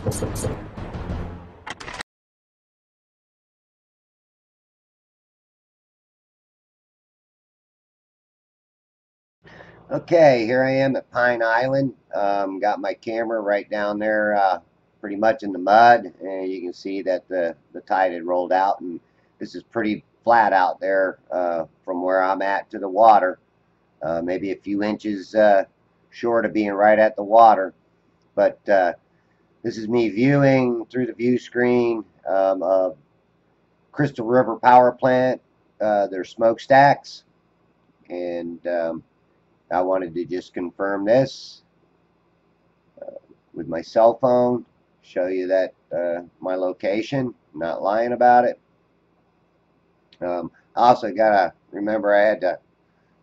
Okay, here I am at Pine Island. Got my camera right down there, pretty much in the mud, and you can see that the tide had rolled out, and this is pretty flat out there from where I'm at to the water. Maybe a few inches short of being right at the water, but this is me viewing through the view screen of Crystal River Power Plant, their smokestacks, and I wanted to just confirm this with my cell phone, show you that my location, I'm not lying about it. I also got to remember I had to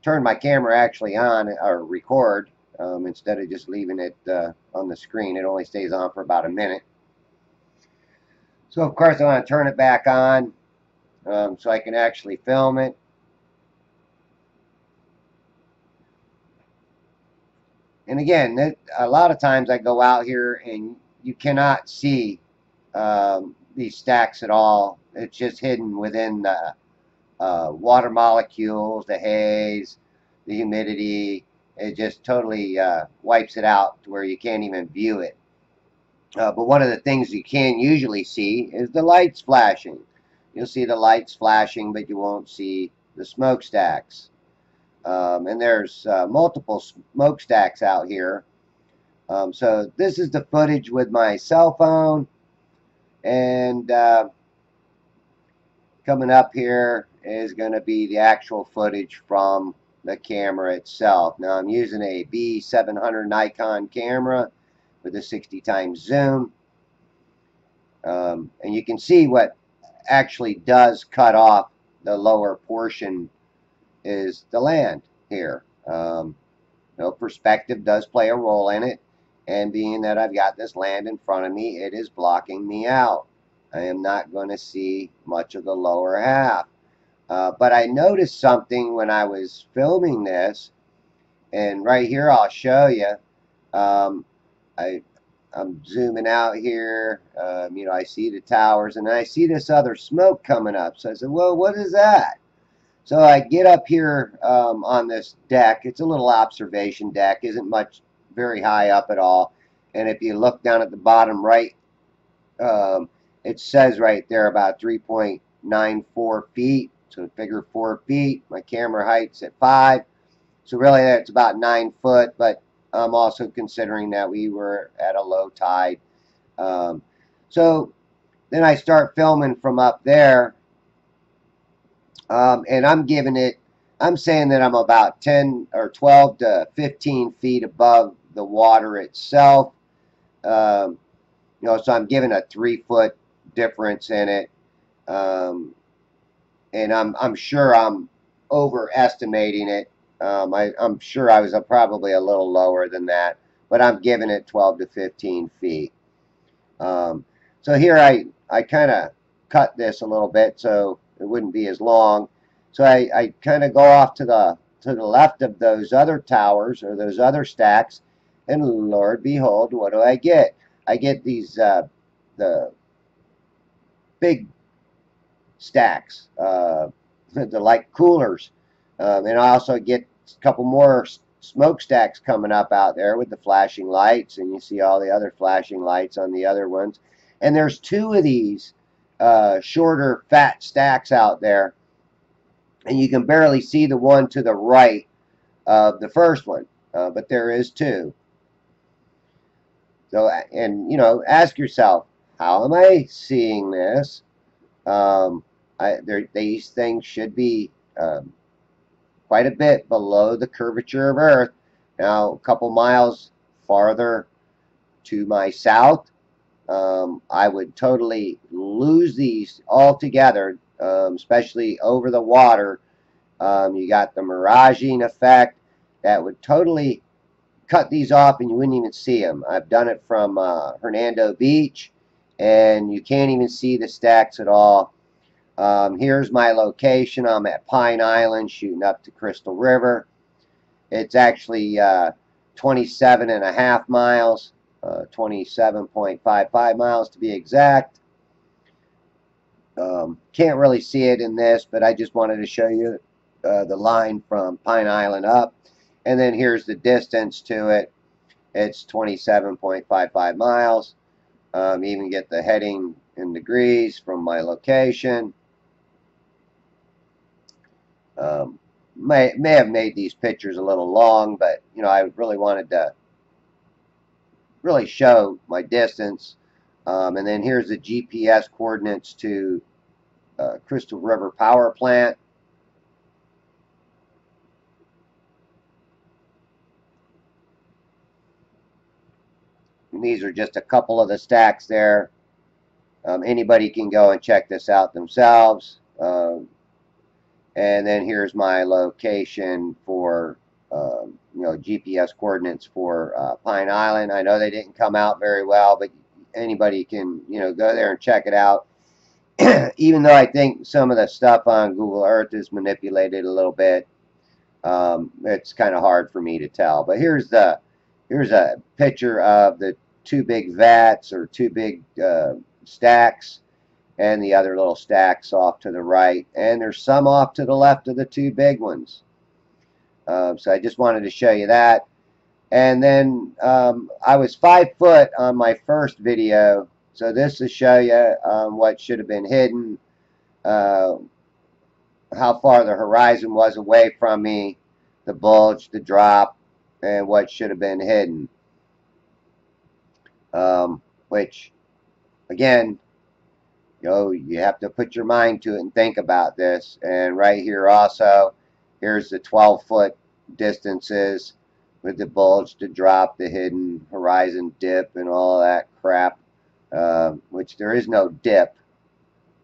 turn my camera actually on or record instead of just leaving it on the screen. It only stays on for about a minute. So of course I want to turn it back on so I can actually film it. And again, a lot of times I go out here and you cannot see these stacks at all. It's just hidden within the water molecules, the haze, the humidity. It just totally wipes it out to where you can't even view it. But one of the things you can usually see is the lights flashing. You'll see the lights flashing, but you won't see the smokestacks. And there's multiple smokestacks out here. So this is the footage with my cell phone, and coming up here is going to be the actual footage from the camera itself. Now I'm using a B700 Nikon camera with a 60 times zoom, and you can see what actually does cut off the lower portion is the land here. Perspective does play a role in it, and being that I've got this land in front of me, it is blocking me out. I am not going to see much of the lower half. But I noticed something when I was filming this, and right here I'll show you. I'm zooming out here. I see the towers, and I see this other smoke coming up. So I said, well, what is that? So I get up here on this deck. It's a little observation deck. Isn't much very high up at all. And if you look down at the bottom right, it says right there about 3.94 feet. So figure 4 feet. My camera height's at 5. So really that's about 9 foot. But I'm also considering that we were at a low tide. So then I start filming from up there. And I'm saying that I'm about 10 or 12 to 15 feet above the water itself. So I'm giving a 3-foot difference in it. And I'm sure I'm overestimating it. I'm sure I was probably a little lower than that, but I'm giving it 12 to 15 feet. So here I kind of cut this a little bit so it wouldn't be as long. So I kind of go off to the left of those other towers or those other stacks, and Lord behold, what do I get? I get these the big stacks, the like coolers, and I also get a couple more smokestacks coming up out there with the flashing lights, and you see all the other flashing lights on the other ones. And there's 2 of these shorter fat stacks out there, and you can barely see the one to the right of the first one, but there is 2. So, and ask yourself, how am I seeing this? These things should be quite a bit below the curvature of Earth. Now, a couple miles farther to my south, I would totally lose these altogether, especially over the water. You got the miraging effect that would totally cut these off and you wouldn't even see them. I've done it from Hernando Beach, and you can't even see the stacks at all. Here's my location. I'm at Pine Island shooting up to Crystal River. It's actually 27.5 miles 27.55 miles to be exact. Can't really see it in this, but I just wanted to show you the line from Pine Island up. And then here's the distance to it. It's 27.55 miles. Even get the heading in degrees from my location. May have made these pictures a little long, but you know, I really wanted to really show my distance. And then here's the GPS coordinates to Crystal River Power Plant. And these are just a couple of the stacks there. Anybody can go and check this out themselves. And then here's my location for, you know, GPS coordinates for Pine Island. I know they didn't come out very well, but anybody can, you know, go there and check it out. Even though I think some of the stuff on Google Earth is manipulated a little bit, it's kind of hard for me to tell. But here's a picture of the two big vats or two big stacks, and the other little stacks off to the right, and there's some off to the left of the two big ones. So I just wanted to show you that. And then I was 5 foot on my first video, so this will show you what should have been hidden, how far the horizon was away from me, the bulge, the drop, and what should have been hidden. Which, again, you know, you have to put your mind to it and think about this. And right here also, here's the 12-foot distances with the bulge, the drop, the hidden horizon dip, and all that crap. Which there is no dip.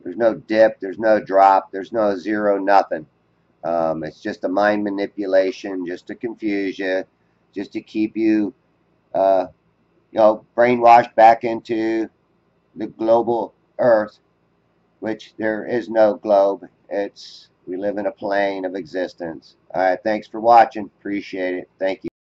There's no dip. There's no drop. There's no zero, nothing. It's just a mind manipulation, just to confuse you, just to keep you, you know, brainwashed back into the global Earth, which there is no globe. We live in a plane of existence. All right, thanks for watching. Appreciate it. Thank you.